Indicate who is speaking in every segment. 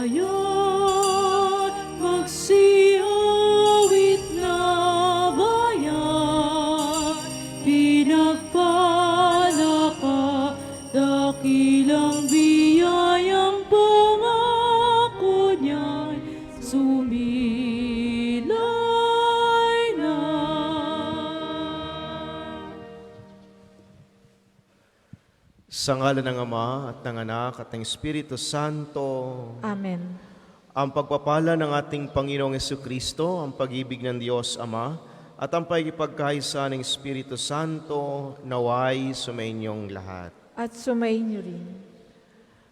Speaker 1: Ngayon, magsiawit na bayan, pinagpala ka, dakilang biyayang pangako niya'y sumilay na.
Speaker 2: Sa ngalan ng Ama at ng Anak at ng Espiritu Santo.
Speaker 1: Amen.
Speaker 2: Ang pagpapala ng ating Panginoong Jesucristo, ang pag-ibig ng Diyos Ama, at ang pagkipagkaisa ng Espiritu Santo, naway sumainyong lahat.
Speaker 1: At sumainyo rin.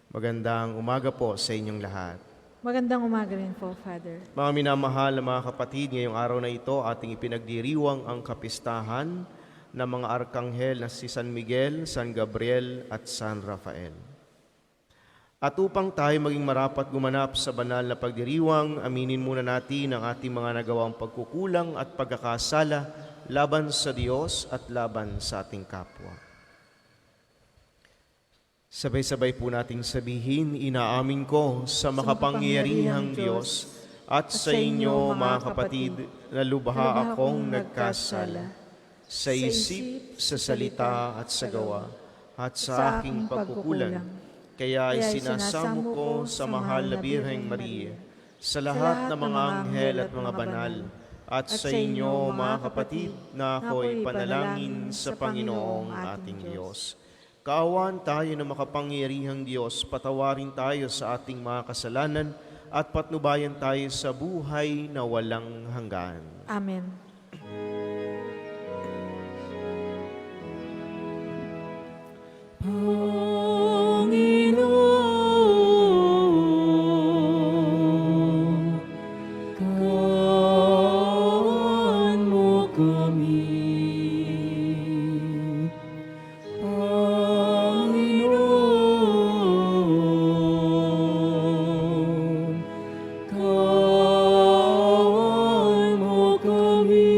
Speaker 2: Magandang umaga po sa inyong lahat.
Speaker 1: Magandang umaga rin po, Father.
Speaker 2: Mga minamahal na mga kapatid, ngayong araw na ito, ating ipinagdiriwang ang kapistahan ng mga arkanghel na si San Miguel, San Gabriel at San Rafael. At upang tayo maging marapat gumanap sa banal na pagdiriwang, aminin muna natin ang ating mga nagawang pagkukulang at pagkakasala laban sa Diyos at laban sa ating kapwa. Sabay-sabay po nating sabihin, inaamin ko sa makapangyarihang Diyos at sa inyo, mga kapatid, na lubha akong nagkasala sa isip, sa salita at sa gawa, at sa aking pagkukulang. Kaya isinasamo ko sa mahal na Birheng Maria, sa lahat ng mga anghel at mga banal, at sa inyo, mga kapatid, na ako'y panalangin sa Panginoong ating Diyos. Kaawaan tayo ng makapangyarihang Diyos, patawarin tayo sa ating mga kasalanan, at patnubayan tayo sa buhay na walang hanggan.
Speaker 1: Amen. Panginoon, kaawaan mo kami. Panginoon, kaawaan mo kami.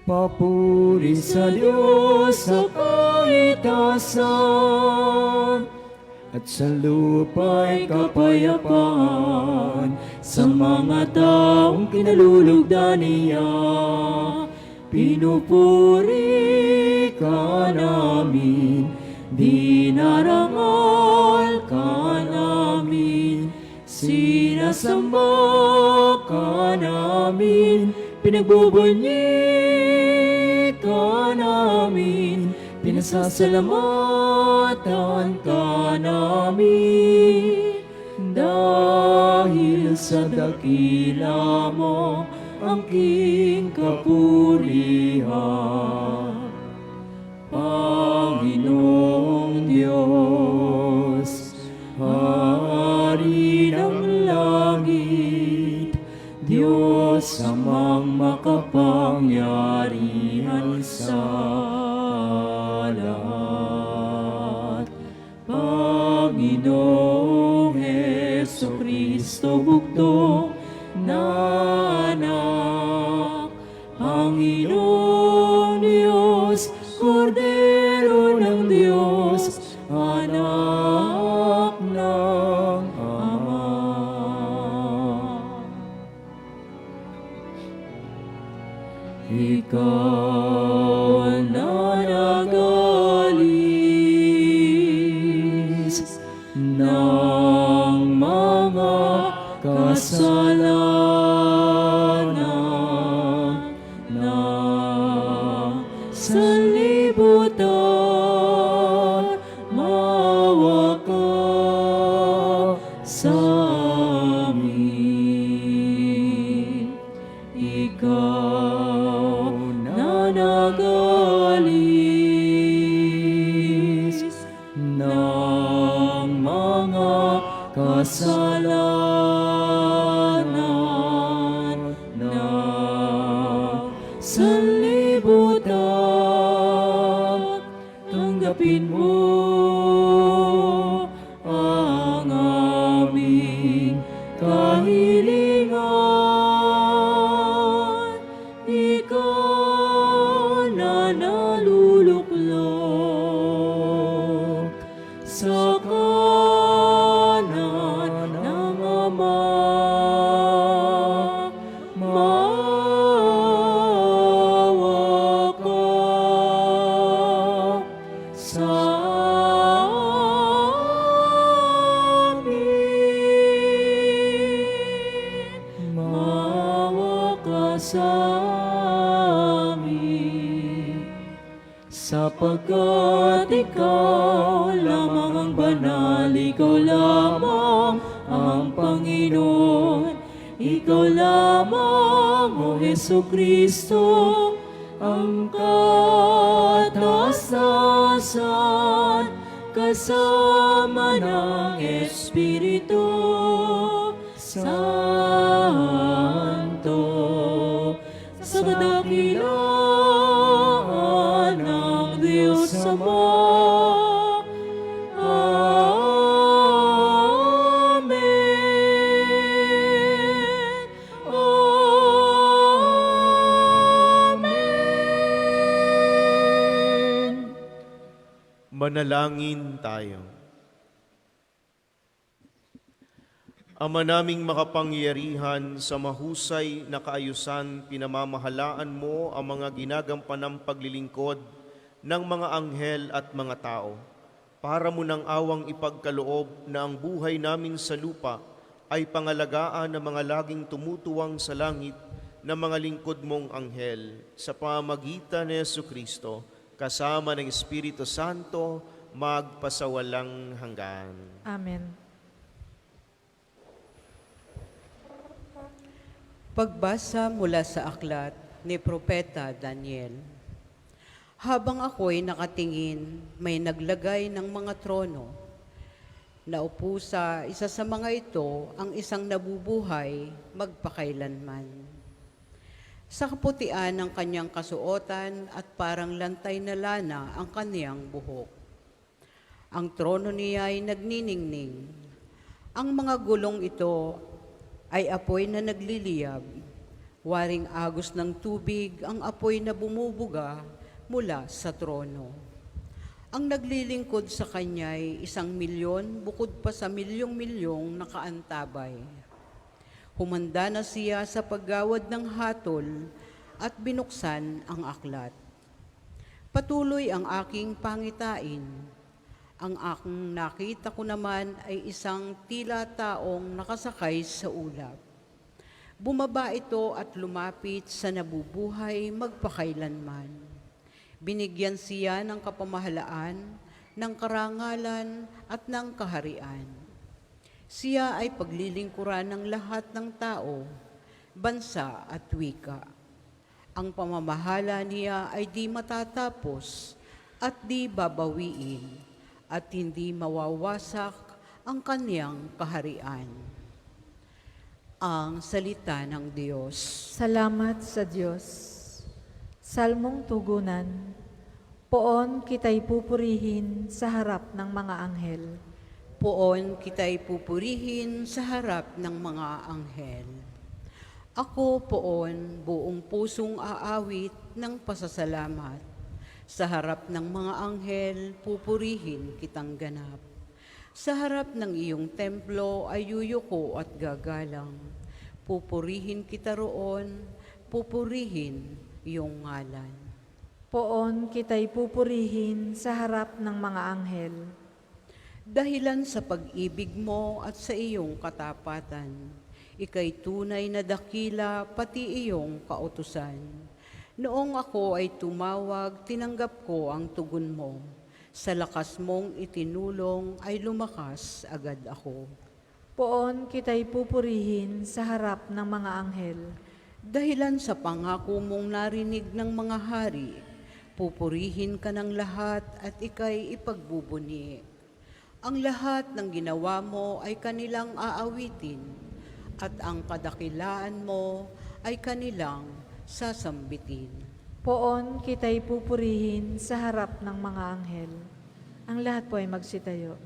Speaker 1: Papuri sa Diyos sa kaitasan, at sa lupa'y kapayapaan sa mga taong kinalulugdan niya. Pinupuri ka namin, dinarangal ka namin, sinasamba ka namin, pinagbubunyi ka namin, pinasasalamatan ka namin. Dahil sa dakila mo ang king kapurihan, Panginoong Diyos, Hari ng langit, Diyos amang makapangyarihan sa lahat. Panginoong Jesucristo, bugtong na anak, Panginoong Diyos, Kordero ng Diyos, anak ng Ama. Ikaw na nagalis ng kasalanan na sanlibutan, maawa ka sa amin. Ikaw na nag-alis ng mga kasalanan na sanlibutan, tanggapin mo ang aming kahilingan. Ikaw na naluluklok sa kanan ng Ama, maawa ka sa amin. Maawa ka sa amin. Sapagkat ikaw lamang ang banal, ikaw lamang ang Panginoon, ikaw lamang, O Hesukristo, ang kataas-taasan, kasama ng Espiritu Santo, sa kadakilaan ng Diyos Ama. Amen. Amen.
Speaker 2: Manalangin tayo. Ama naming makapangyarihan, sa mahusay na kaayusan, pinamamahalaan mo ang mga ginagampanang paglilingkod ng mga anghel at mga tao. Para mo ng awang ipagkaloob na ang buhay namin sa lupa ay pangalagaan ng mga laging tumutuwang sa langit na mga lingkod mong anghel, sa pamamagitan ni Jesucristo, kasama ng Espiritu Santo, magpasawalang hanggan.
Speaker 3: Amen.
Speaker 4: Pagbasa mula sa aklat ni Propeta Daniel. Habang ako'y nakatingin, may naglagay ng mga trono. Naupo sa isa sa mga ito ang isang nabubuhay magpakailanman. Sa kaputian ng kanyang kasuotan at parang lantay na lana ang kaniyang buhok. Ang trono niya ay nagniningning. Ang mga gulong ito ay apoy na nagliliyab. Waring agos ng tubig ang apoy na bumubuga mula sa trono. Ang naglilingkod sa kanya ay 1,000,000 bukod pa sa milyong-milyong nakaantabay. Humanda na siya sa paggawad ng hatol at binuksan ang aklat. Patuloy ang aking pangitain. Ang aking nakita ko naman ay isang tila taong nakasakay sa ulap. Bumaba ito at lumapit sa nabubuhay magpakailanman. Binigyan siya ng kapamahalaan, ng karangalan at ng kaharian. Siya ay paglilingkuran ng lahat ng tao, bansa at wika. Ang pamamahala niya ay di matatapos at di babawiin, at hindi mawawasak ang kaniyang kaharian. Ang salita ng Diyos.
Speaker 3: Salamat sa Diyos. Salmong tugunan. Poon kita'y pupurihin sa harap ng mga anghel.
Speaker 4: Poon kita'y pupurihin sa harap ng mga anghel. Ako poon buong pusong aawit ng pasasalamat. Sa harap ng mga anghel, pupurihin kitang ganap. Sa harap ng iyong templo ay yuyuko at gagalang. Pupurihin kita roon, pupurihin iyong ngalan.
Speaker 3: Poon kita'y pupurihin sa harap ng mga anghel.
Speaker 4: Dahilan sa pag-ibig mo at sa iyong katapatan, Ika'y tunay na dakila, pati iyong kautusan. Noong ako ay tumawag, tinanggap ko ang tugon mo. Sa lakas mong itinulong ay lumakas agad ako.
Speaker 3: Poon kita'y pupurihin sa harap ng mga anghel.
Speaker 4: Dahilan sa pangako mong narinig ng mga hari, pupurihin ka ng lahat at ika'y ipagbubuni. Ang lahat ng ginawa mo ay kanilang aawitin, at ang kadakilaan mo ay kanilang sasambitin.
Speaker 3: Poon kita'y pupurihin sa harap ng mga anghel. Ang lahat po ay magsitayo.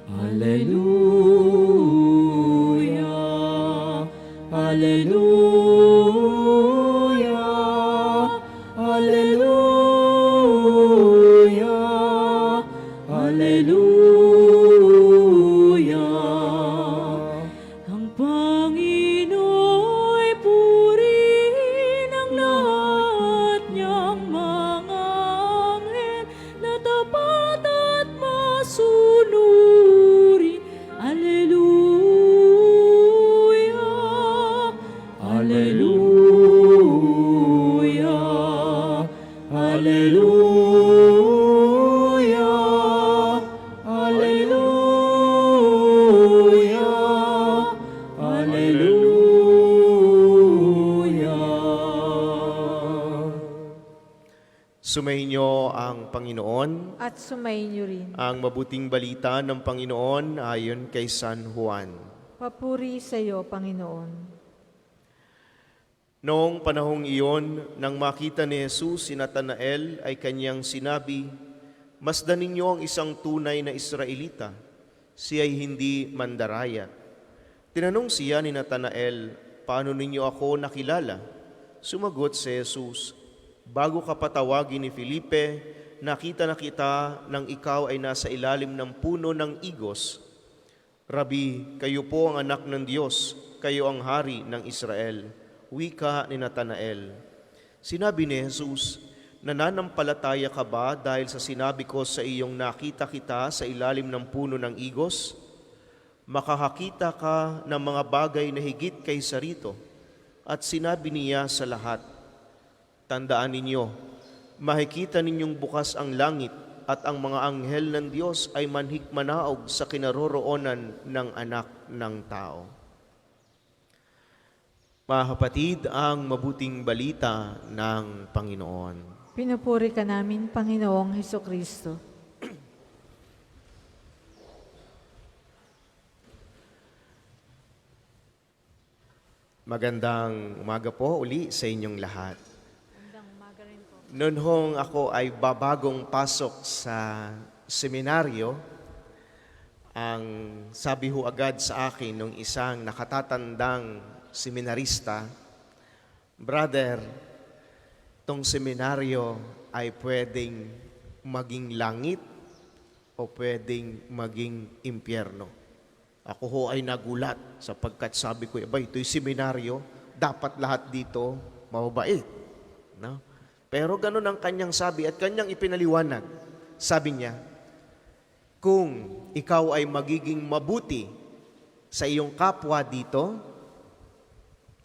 Speaker 1: Hallelujah, Hallelujah, Hallelujah, Hallelujah. Ang Panginoo'y purihin ang lahat niyang mga anghel na tapat at masunurin. Hallelujah, Hallelujah, Hallelujah, Hallelujah, Hallelujah.
Speaker 2: Sumainyo ang Panginoon.
Speaker 3: At sumayin niyo rin.
Speaker 2: Ang mabuting balita ng Panginoon ayon kay San Juan.
Speaker 3: Papuri sa iyo, Panginoon.
Speaker 2: Noong panahong iyon, nang makita ni Jesus si Natanael, ay kanyang sinabi, "Masdan ninyo ang isang tunay na Israelita. Siya ay hindi mandaraya." Tinanong siya ni Natanael, "Paano ninyo ako nakilala?" Sumagot si Jesus, "Bago ka patawagin ni Felipe, nakita na kita nang ikaw ay nasa ilalim ng puno ng igos. Rabi, kayo po ang anak ng Diyos, kayo ang hari ng Israel." Wika ni Natanael. Sinabi ni Jesus, "Nananampalataya ka ba dahil sa sinabi ko sa iyong nakita kita sa ilalim ng puno ng igos? Makakakita ka ng mga bagay na higit kaysa rito." At sinabi niya sa lahat, "Tandaan ninyo, makikita ninyong bukas ang langit at ang mga anghel ng Diyos ay manhikmanaog sa kinaroroonan ng anak ng tao." Mga kapatid, ang mabuting balita ng Panginoon.
Speaker 3: Pinupuri ka namin, Panginoong Hesukristo.
Speaker 2: Magandang umaga po uli sa inyong lahat. Noon hong ako ay babagong pasok sa seminaryo, ang sabi ho agad sa akin nung isang nakatatandang seminarista, "Brother, tong seminaryo ay pwedeng maging langit o pwedeng maging impyerno." Ako ho ay nagulat sapagkat sabi ko, ito'y seminaryo, dapat lahat dito mababait. No? Pero ganun ang kanyang sabi at kanyang ipinaliwanag. Sabi niya, kung ikaw ay magiging mabuti sa iyong kapwa dito,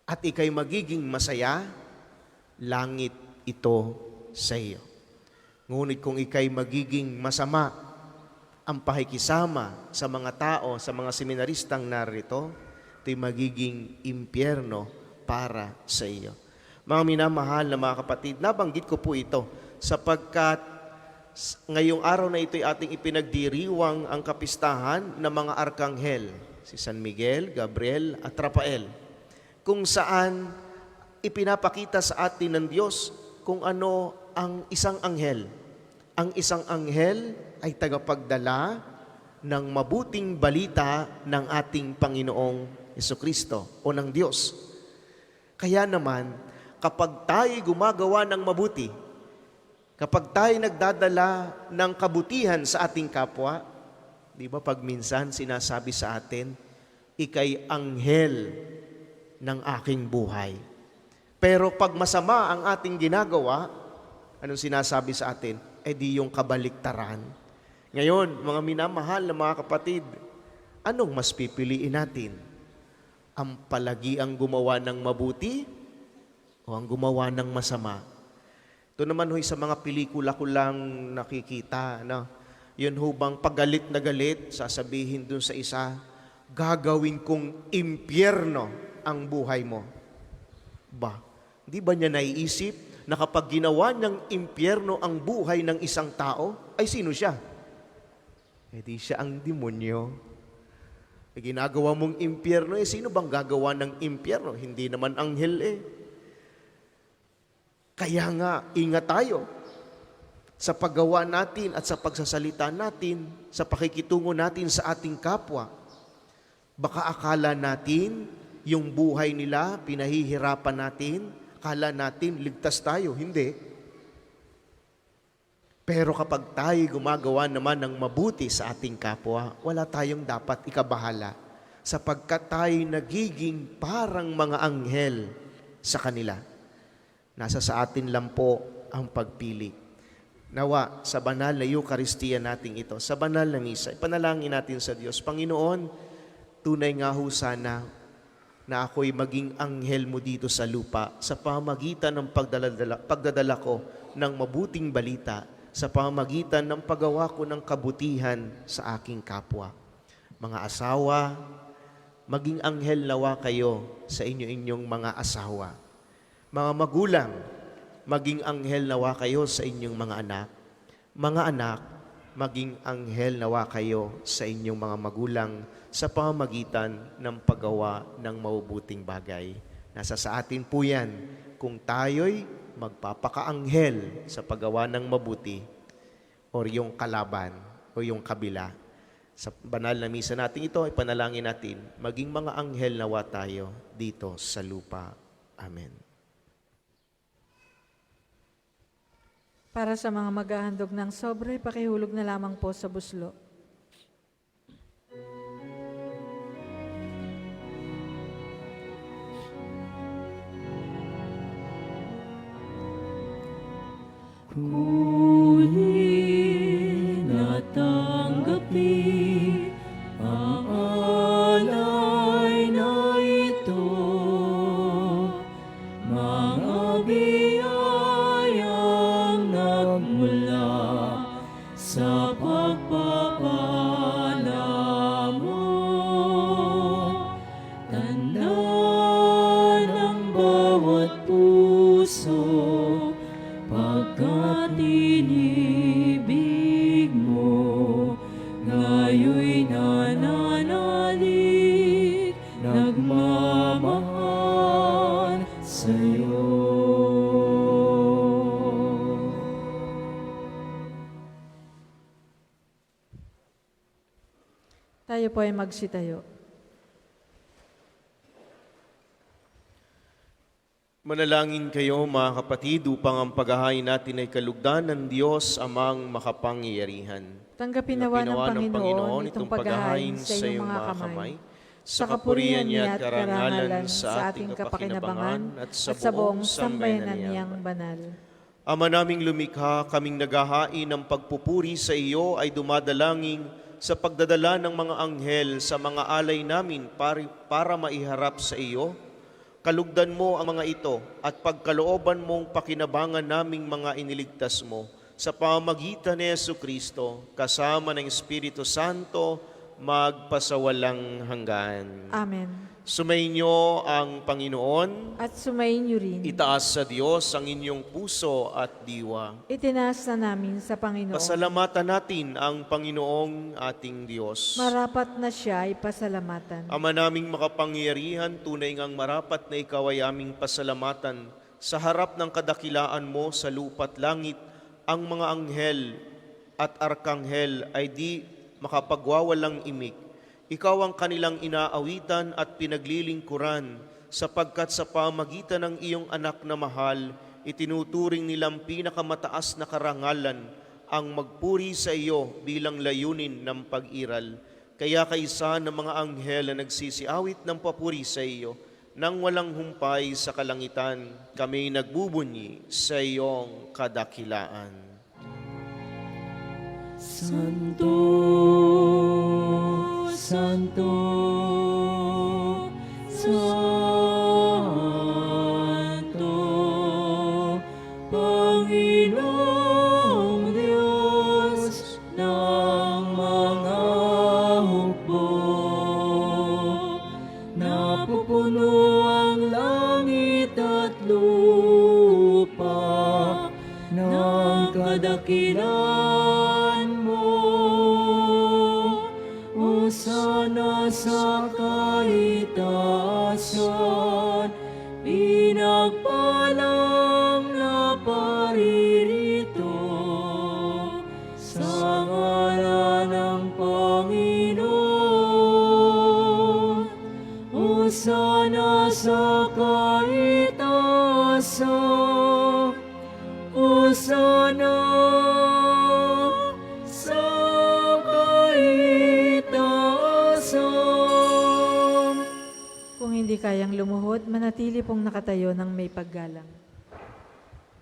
Speaker 2: at ika'y magiging masaya, langit ito sa iyo. Ngunit kung ika'y magiging masama, ang pakikisama sa mga tao, sa mga seminaristang narito, ito'y magiging impyerno para sa iyo. Mga minamahal na mga kapatid, nabanggit ko po ito sapagkat ngayong araw na ito'y ating ipinagdiriwang ang kapistahan ng mga arkanghel, si San Miguel, Gabriel at Rafael, kung saan ipinapakita sa atin ng Diyos kung ano ang isang anghel. Ang isang anghel ay tagapagdala ng mabuting balita ng ating Panginoong Hesukristo o ng Diyos. Kaya naman, kapag tayo gumagawa ng mabuti, kapag tayo nagdadala ng kabutihan sa ating kapwa, di ba pag minsan sinasabi sa atin, "Ika'y anghel ng aking buhay." Pero pag masama ang ating ginagawa, anong sinasabi sa atin? Di yung kabaliktaran. Ngayon, mga minamahal na mga kapatid, anong mas pipiliin natin? Ang palagiang gumawa ng mabuti o ang gumawa ng masama? Ito naman ho'y sa mga pelikula ko lang nakikita. No? Yun ho bang pagalit na galit, sasabihin dun sa isa, gagawin kong impyerno ang buhay mo. Ba, di ba niya naiisip na kapag ginawa niyang impyerno ang buhay ng isang tao, ay sino siya? Eh di siya ang demonyo. E ginagawa mong impyerno, sino bang gagawa ng impyerno? Hindi naman anghel Kaya nga, ingat tayo sa paggawa natin at sa pagsasalita natin, sa pakikitungo natin sa ating kapwa. Baka akala natin, yung buhay nila, pinahihirapan natin, akala natin, ligtas tayo. Hindi. Pero kapag tayo gumagawa naman ng mabuti sa ating kapwa, wala tayong dapat ikabahala sapagkat tayo nagiging parang mga anghel sa kanila. Nasa sa atin lang po ang pagpili. Nawa, sa banal na Eucharistia natin ito, sa banal na misa, ipanalangin natin sa Diyos, Panginoon, tunay nga ho sana na ako'y maging anghel mo dito sa lupa sa pamamagitan ng pagdadala ko ng mabuting balita, sa pamamagitan ng paggawa ko ng kabutihan sa aking kapwa. Mga asawa, maging anghel nawa kayo sa inyo-inyong mga asawa. Mga magulang, maging anghel nawa kayo sa inyong mga anak. Mga anak, maging anghel nawa kayo sa inyong mga magulang sa pamamagitan ng paggawa ng mabubuting bagay. Nasa sa atin po yan kung tayo'y magpapakaanghel sa paggawa ng mabuti o yung kalaban o yung kabila. Sa banal na misa natin ito, ipanalangin natin, maging mga anghel nawa tayo dito sa lupa. Amen.
Speaker 3: Para sa mga maghahandog ng sobre, pakihulog na lamang po sa buslo.
Speaker 1: Huli na tanggapin ang alay na ito, mga biyayang nagmula sa pagpapala mo. Tanda ng bawat puso pagkat inibig mo, ngayoy nananalig, nagmamahal sa'yo.
Speaker 3: Tayo po ay magsitayo.
Speaker 2: Manalangin kayo mga kapatid upang ang paghahain natin ay kalugdan ng Diyos amang makapangyarihan.
Speaker 3: Tanggapin nawa ng Panginoon itong paghahain sa iyong mga kamay, sa kapurihan niya at karangalan sa ating kapakinabangan at sa buong sambayanan niyang banal.
Speaker 2: Ama naming lumikha, kaming naghahain ng pagpupuri sa iyo ay dumadalangin sa pagdadala ng mga anghel sa mga alay namin para maiharap sa iyo. Kalugdan mo ang mga ito at pagkalooban mong pakinabangan naming mga iniligtas mo sa pamamagitan ni Jesucristo kasama ng Espiritu Santo magpasawalang hanggan.
Speaker 3: Amen.
Speaker 2: Sumainyo ang Panginoon.
Speaker 3: At sumayin niyo rin.
Speaker 2: Itaas sa Diyos ang inyong puso at diwa.
Speaker 3: Itinaas na namin sa Panginoon.
Speaker 2: Pasalamatan natin ang Panginoong ating Diyos.
Speaker 3: Marapat na siya ay pasalamatan.
Speaker 2: Ama naming makapangyarihan, tunay ngang marapat na ikaw ay aming pasalamatan. Sa harap ng kadakilaan mo sa lupa't langit, ang mga anghel at arkanghel ay di makapagwawalang imik. Ikaw ang kanilang inaawitan at pinaglilingkuran, sapagkat sa pamagitan ng iyong anak na mahal, itinuturing nilang pinakamataas na karangalan ang magpuri sa iyo bilang layunin ng pag-iral. Kaya kaisa ng mga anghel na nagsisiawit ng papuri sa iyo, nang walang humpay sa kalangitan, kami nagbubunyi sa iyong kadakilaan.
Speaker 1: Santo, Santo, Santo, Panginoong Diyos ng mga hukbo. Napupuno ang langit at lupa ng kadakilan mo. Hosana sa kaitaasan, pinagpalang na paririto sa ngalan ng Panginoon. Hosana sa kaitaasan, Hosana sa kaitaasan.
Speaker 3: Kung hindi kayang lumuhod, manatili pong nakatayo ng may paggalang.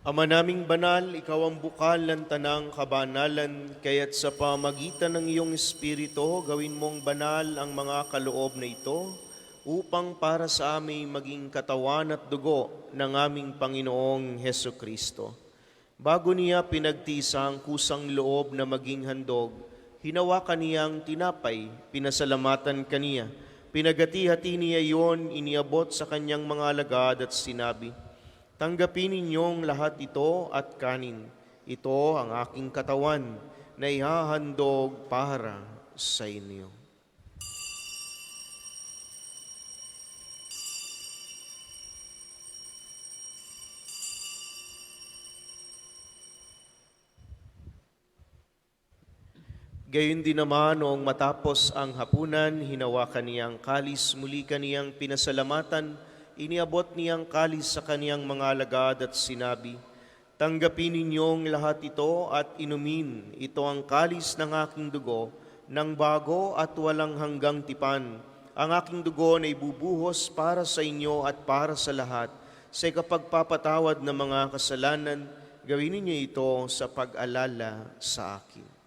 Speaker 2: Ama naming banal, ikaw ang bukal ng tanang kabanalan, kaya't sa pamagitan ng iyong Espiritu, gawin mong banal ang mga kaloob na ito, upang para sa aming maging katawan at dugo ng aming Panginoong Heso Kristo. Bago niya pinagtisa ang kusang loob na maging handog, hinawakan niyang tinapay, pinasalamatan kaniya, pinagati-hati niya iyon, iniabot sa kanyang mga alagad at sinabi, "Tanggapin ninyong lahat ito at kanin. Ito ang aking katawan na ihahandog para sa inyo." Gayon din naman noong matapos ang hapunan, hinawakan niyang kalis, muli kaniyang pinasalamatan, iniabot niyang kalis sa kaniyang mga alagad at sinabi, "Tanggapin ninyong lahat ito at inumin. Ito ang kalis ng aking dugo, ng bago at walang hanggang tipan. Ang aking dugo na ibubuhos para sa inyo at para sa lahat. Sa ikapagpapatawad ng mga kasalanan, gawin ninyo ito sa pag-alala sa akin."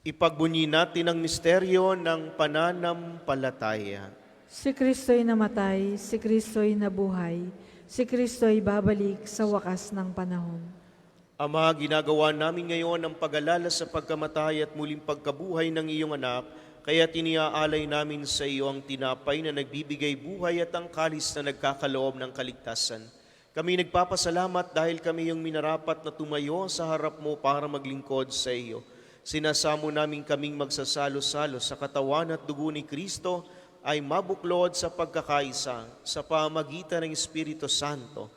Speaker 2: Ipagbunyi natin ang misteryo ng pananampalataya.
Speaker 3: Si Kristo'y namatay, si Kristo'y nabuhay, si Kristo'y babalik sa wakas ng panahon.
Speaker 2: Ama, ginagawa namin ngayon ang pag-alala sa pagkamatay at muling pagkabuhay ng iyong anak, kaya tiniaalay namin sa iyo ang tinapay na nagbibigay buhay at ang kalis na nagkakaloob ng kaligtasan. Kami nagpapasalamat dahil kami yung minarapat na tumayo sa harap mo para maglingkod sa iyo. Sinasamo namin kaming magsasalo-salo sa katawan at dugo ni Kristo ay mabuklod sa pagkakaisa sa pamagitan ng Espiritu Santo.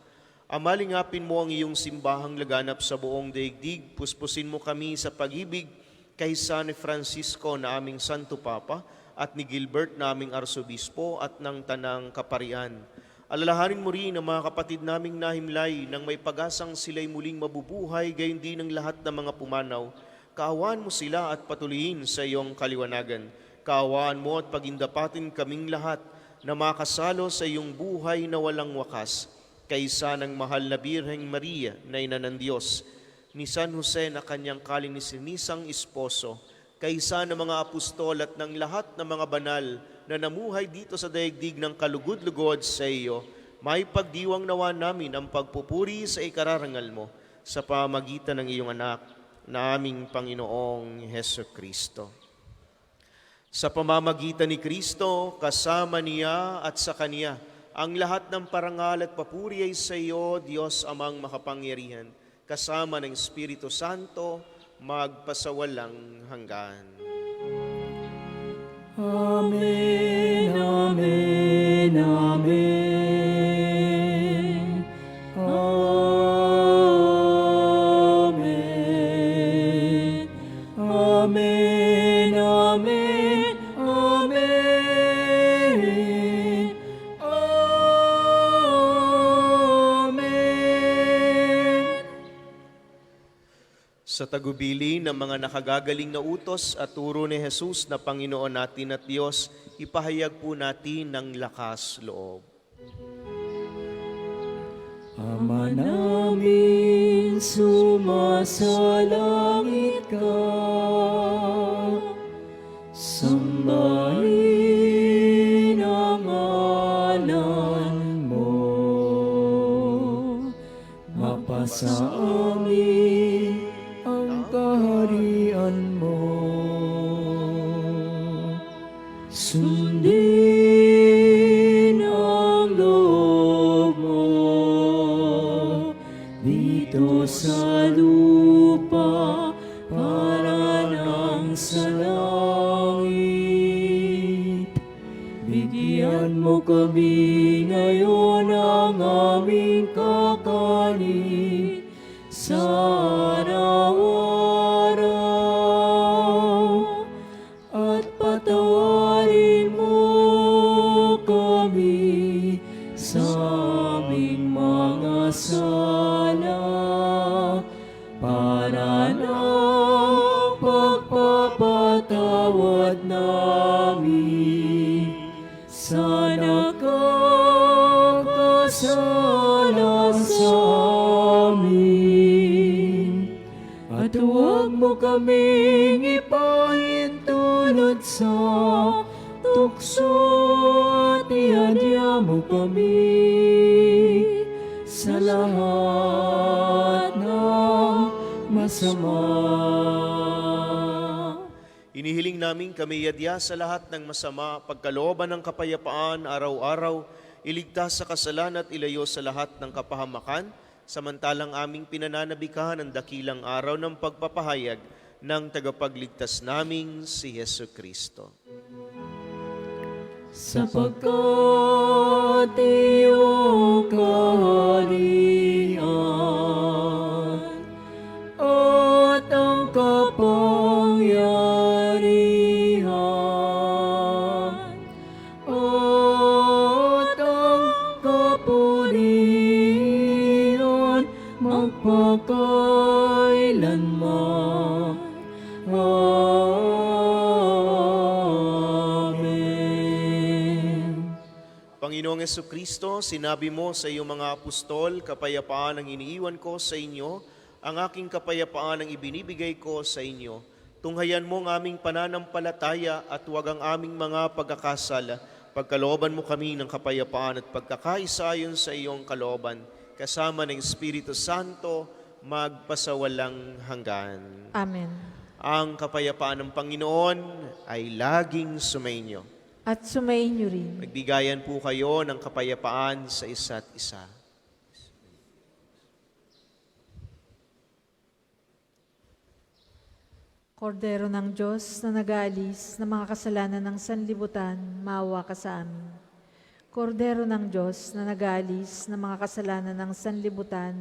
Speaker 2: Amalingapin mo ang iyong simbahang laganap sa buong daigdig. Puspusin mo kami sa pag-ibig kay San Francisco na aming Santo Papa at ni Gilbert na aming Arsobispo at ng Tanang Kaparian. Alalahanin mo rin ang mga kapatid naming nahimlay nang may pag-asang sila'y muling mabubuhay, gayon din ang lahat ng mga pumanaw. Kaawaan mo sila at patuloyin sa iyong kaliwanagan. Kaawaan mo at pagindapatin kaming lahat na makasalo sa iyong buhay na walang wakas, kaysa ng mahal na Birheng Maria na ina ng Diyos, ni San Jose na kanyang kalinisanisang esposo, kaysa ng mga apostol at ng lahat ng mga banal na namuhay dito sa daigdig ng kalugod-lugod sa iyo, may pagdiwang nawa namin ang pagpupuri sa ikararangal mo sa pamagitan ng iyong anak na aming Panginoong Heso Kristo. Sa pamamagitan ni Kristo, kasama niya at sa Kanya, ang lahat ng parangal at papuri ay sa iyo, Diyos Amang makapangyarihan, kasama ng Espiritu Santo, magpasawalang hanggan.
Speaker 1: Amen, amen, amen. Amen. Amen, amen, amen. Amen.
Speaker 2: Sa tagubili ng mga nakagagaling na utos at turo ni Jesus na Panginoon natin at Diyos, ipahayag po natin ng lakas loob.
Speaker 1: Ama namin, sumasalangit ka. Sambahin ang ngalan mo. Mapasa amin ang kaharian mo. Sundin ang loob mo dito sa lupa para nang sa langit. Bigyan mo kami ngayon ang aming kakanin sa araw-araw, at patawarin mo kami sa aming mga sala, para ng pagpapatawad namin sa nakakasala sa amin. At huwag mo kaming ipahintulot sa tukso, at ihadya mo kami sa lahat ng masama.
Speaker 2: Inihiling namin kami yadya sa lahat ng masama, pagkalooban ng kapayapaan araw-araw, iligtas sa kasalan at ilayo sa lahat ng kapahamakan, samantalang aming pinananabikan ang dakilang araw ng pagpapahayag ng tagapagligtas naming si Hesu Kristo.
Speaker 1: Sapagkat iyong kaharian at ang kapangyarihan at ang kapurihan magpakailanman. Amen.
Speaker 2: Panginoong Jesucristo, sinabi mo sa iyong mga apostol, kapayapaan ang iniiwan ko sa inyo, ang aking kapayapaan ang ibinibigay ko sa inyo. Tunghayan mo ang aming pananampalataya at huwag ang aming mga pagkakasala. Pagkalooban mo kami ng kapayapaan at pagkakaisa ayon sa iyong kalooban, kasama ng Espiritu Santo, magpasawalang hanggan.
Speaker 3: Amen.
Speaker 2: Ang kapayapaan ng Panginoon ay laging sumainyo.
Speaker 3: At sumayin niyo rin.
Speaker 2: Magbigayan po kayo ng kapayapaan sa isa't isa.
Speaker 3: Kordero ng Diyos na nag-aalis ng mga kasalanan ng sanlibutan, maawa ka sa amin. Kordero ng Diyos na nag-aalis ng mga kasalanan ng sanlibutan,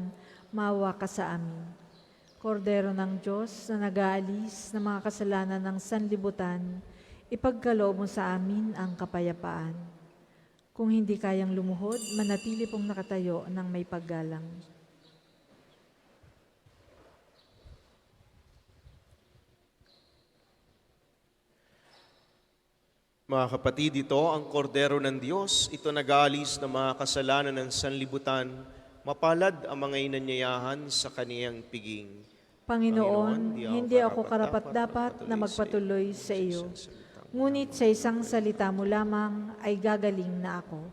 Speaker 3: maawa ka sa amin. Kordero ng Diyos na nag-aalis ng mga kasalanan ng sanlibutan, ipagkaloob mo sa amin ang kapayapaan. Kung hindi kayang lumuhod, manatili pong nakatayo ng may paggalang.
Speaker 2: Mga kapatid, ito ang kordero ng Diyos. Ito nag-aalis ng mga kasalanan ng sanlibutan. Mapalad ang mga inanyayahan sa kaniyang piging.
Speaker 3: Panginoon, hindi ako karapat-dapat na magpatuloy sa iyo. Ngunit sa isang salita mo lamang ay gagaling na ako.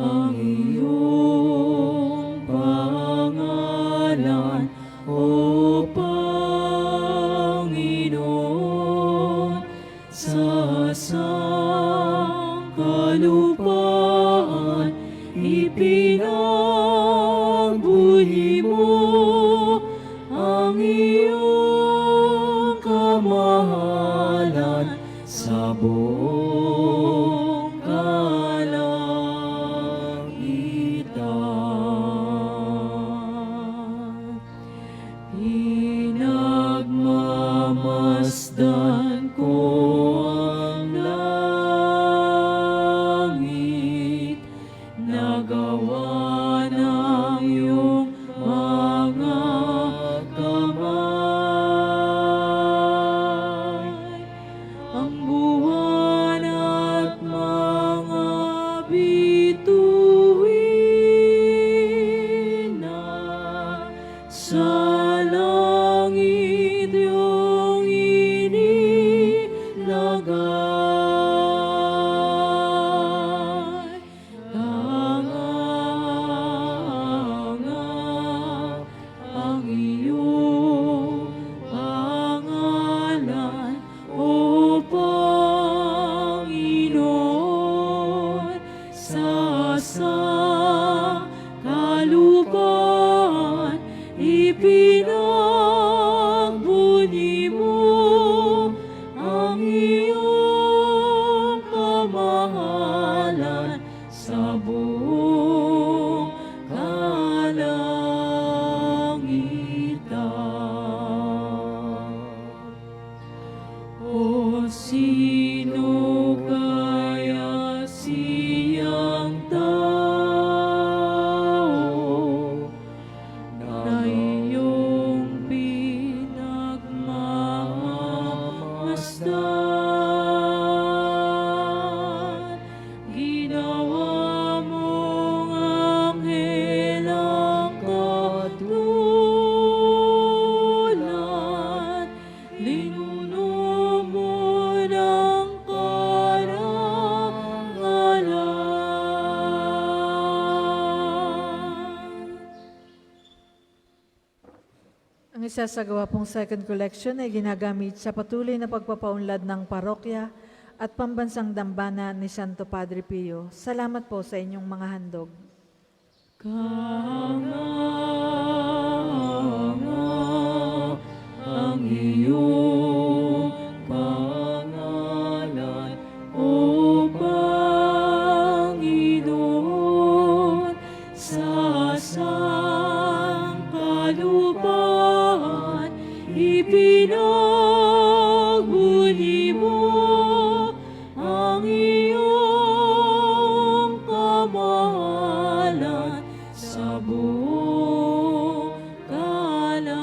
Speaker 1: Ang iyong pangalan, O Panginoon, sa sangkalupaan kamahalan sa buong kalangitan. Pinagmamasdan ko ang langit, nagawa ng iyong mga kamay. Ang buwan at mga bituin na sa langit iyong inilagay. Hanga ang iyong pangalan, O Panginoon, sa kalupaan ipinagbuni mo ang iyong kamahalan sa buong kalangitan. O sino kaya siyang tao na iyong pinagmamasdan? Ginawa mong anghel ang katulad, linuno mo ng karangalan.
Speaker 3: Ang isasagawa pong second collection ay ginagamit sa patuloy na pagpapaunlad ng parokya at pambansang dambana ni Santo Padre Pio. Salamat po sa inyong mga handog.
Speaker 1: Kahanga ang iyong pangalan, O Panginoon, sa sangkalupaan ipinagbuni mo ang iyong kamahalan sa buong kalangitan.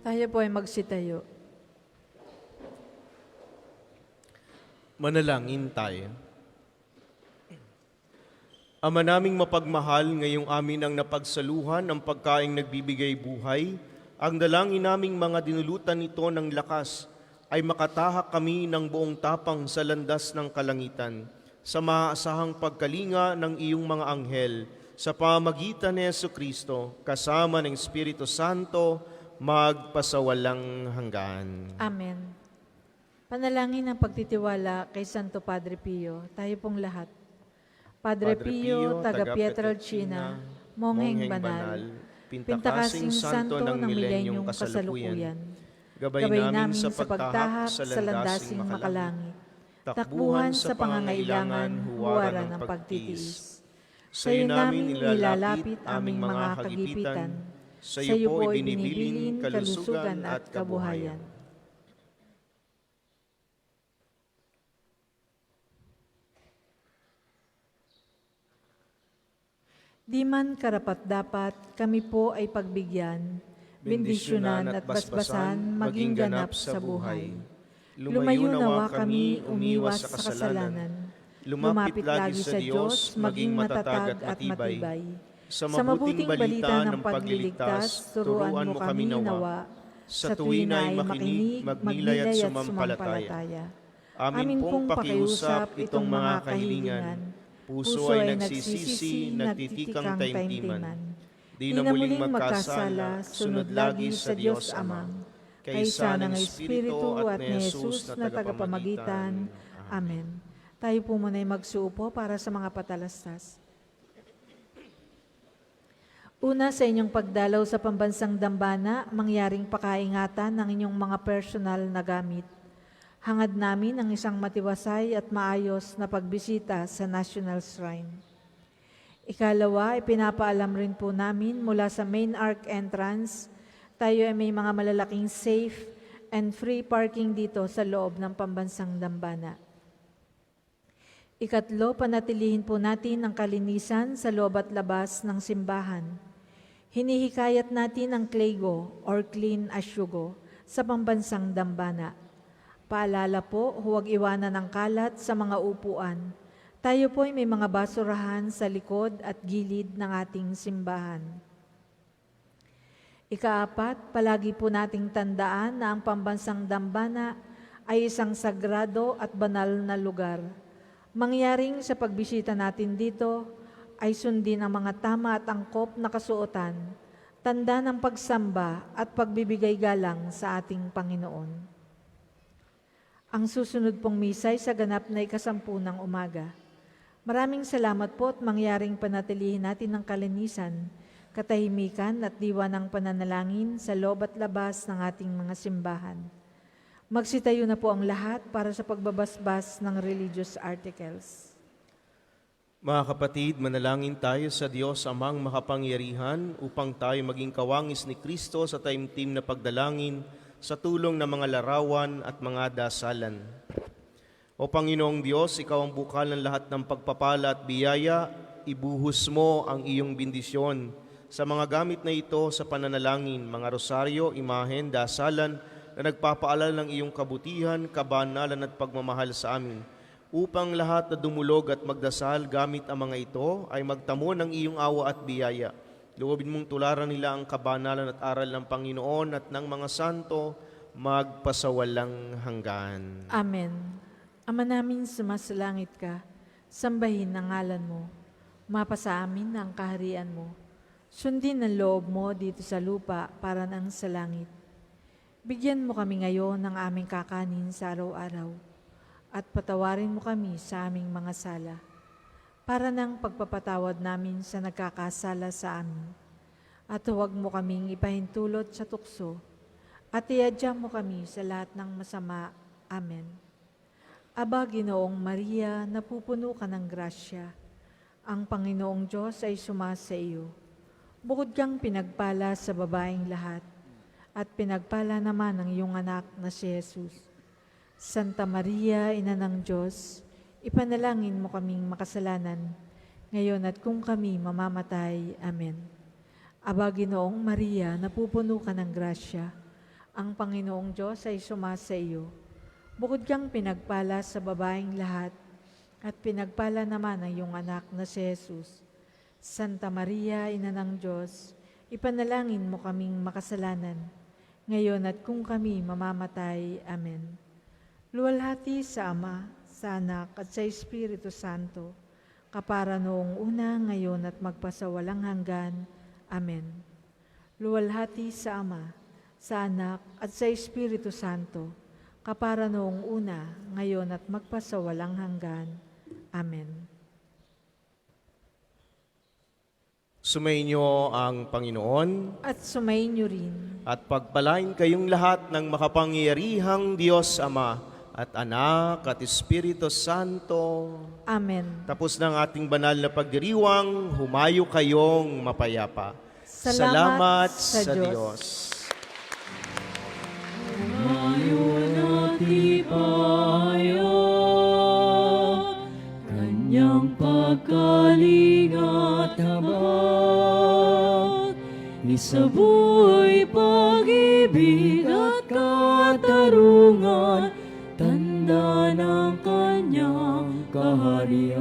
Speaker 3: Tayo po ay magsitayo.
Speaker 2: Manalangin tayo. Ama naming mapagmahal, ngayong amin ang napagsaluhan ang pagkaing nagbibigay buhay, ang dalangin naming mga dinulutan nito ng lakas ay makatahak kami ng buong tapang sa landas ng kalangitan, sa maaasahang pagkalinga ng iyong mga anghel, sa pamagitan ni Jesucristo, kasama ng Espiritu Santo, magpasawalang hanggan.
Speaker 3: Amen. Panalangin ng pagtitiwala kay Santo Padre Pio. Tayo pong lahat. Padre Pio, taga Pietrelcina, mongheng banal, pintakasing santo ng milenyong kasalukuyan, gabay namin sa pagtahak sa landasing makalangit, takbuhan sa pangangailangan, huwaran ng pagtitiis. Sa iyo namin ilalapit aming mga kagipitan, sa iyo po ibinibilin kalusugan at kabuhayan. Di man karapat-dapat, kami po ay pagbigyan, bendisyonan at basbasan, maging ganap sa buhay. Lumayo nawa kami, umiwas sa kasalanan. Lumapit lagi sa Diyos, maging matatag at matibay. Sa mabuting balita ng pagliligtas, turuan mo kami nawa. Sa tuwin na ay makinig, magnilay at sumampalataya. Amin pong pakiusap itong mga kahilingan. Puso ay nagsisisi, nagtitikang taimtiman. Di na muling magkasala, sunod lagi sa Diyos Amang. Kaysa ng Espiritu at ni Jesus na tagapamagitan. Amen. Tayo po muna ay magsuupo para sa mga patalastas. Una, sa inyong pagdalaw sa pambansang dambana, mangyaring pakaingatan ng inyong mga personal na gamit. Hangad namin ang isang matiwasay at maayos na pagbisita sa National Shrine. Ikalawa, ipinapaalam rin po namin mula sa main arc entrance, tayo ay may mga malalaking safe and free parking dito sa loob ng pambansang dambana. Ikatlo, panatilihin po natin ang kalinisan sa loob at labas ng simbahan. Hinihikayat natin ang Clego or Clean as You Go sa pambansang dambana. Paalala po, huwag iwanan ang kalat sa mga upuan. Tayo po ay may mga basurahan sa likod at gilid ng ating simbahan. Ikaapat, palagi po nating tandaan na ang pambansang dambana ay isang sagrado at banal na lugar. Mangyaring sa pagbisita natin dito ay sundin ang mga tama at angkop na kasuotan, tanda ng pagsamba at pagbibigay galang sa ating Panginoon. Ang susunod pong misa ay sa ganap na 10:00 ng umaga. Maraming salamat po at mangyaring panatilihin natin ang kalinisan, katahimikan at diwa ng pananalangin sa loob at labas ng ating mga simbahan. Magsitayo na po ang lahat para sa pagbabasbas ng religious articles.
Speaker 2: Mga kapatid, manalangin tayo sa Diyos Amang makapangyarihan upang tayo maging kawangis ni Kristo sa taimtim na pagdalangin sa tulong ng mga larawan at mga dasalan. O Panginoong Diyos, Ikaw ang bukal ng lahat ng pagpapala at biyaya, ibuhos mo ang iyong bendisyon sa mga gamit na ito sa pananalangin, mga rosaryo, imahen, dasalan na nagpapaalala ng iyong kabutihan, kabanalan at pagmamahal sa amin, upang lahat na dumulog at magdasal gamit ang mga ito ay magtamo ng iyong awa at biyaya. Loobin mong tularan nila ang kabanalan at aral ng Panginoon at ng mga santo magpasawalang hanggan.
Speaker 3: Amen. Ama namin, sumasalangit ka, sambahin ang ngalan mo. Mapasa amin ang kaharian mo. Sundin ang loob mo dito sa lupa para nang sa langit. Bigyan mo kami ngayon ng aming kakanin sa araw-araw at patawarin mo kami sa aming mga sala para nang pagpapatawad namin sa nagkakasala sa amin. At huwag mo kaming ipahintulot sa tukso at iadya mo kami sa lahat ng masama. Amen. Aba, Ginoong Maria, napupuno ka ng grasya. Ang Panginoong Diyos ay sumasa iyo. Bukod kang pinagpala sa babaeng lahat, at pinagpala naman ang iyong anak na si Jesus. Santa Maria, Ina ng Diyos, ipanalangin mo kaming makasalanan, ngayon at kung kami mamamatay. Amen. Aba, Ginoong Maria, napupuno ka ng grasya. Ang Panginoong Diyos ay sumasa iyo. Bukod kang pinagpala sa babaeng lahat, at pinagpala naman ang iyong anak na si Jesus. Santa Maria, Ina ng Diyos, ipanalangin mo kaming makasalanan, ngayon at kung kami mamamatay. Amen. Luwalhati sa Ama, sa Anak, at sa Espiritu Santo, kapara noong una, ngayon at magpasawalang hanggan. Amen. Luwalhati sa Ama, sa Anak, at sa Espiritu Santo, kapara noong una, ngayon at magpasawalang hanggan. Amen.
Speaker 2: Sumainyo ang Panginoon
Speaker 3: At sumainyo rin.
Speaker 2: at pagpalain kayong lahat ng makapangyarihang Diyos Ama at Anak at Espiritu Santo.
Speaker 3: Amen.
Speaker 2: Tapos ng ating banal na pagdiriwang, humayo kayong mapayapa.
Speaker 3: Salamat
Speaker 2: sa
Speaker 3: sa
Speaker 2: Diyos.
Speaker 1: Ngayon at ipayo, Kanyang pagkalingat habag ni sa buhay, pag-ibig at katarungan, tanda ng kanyang kaharian.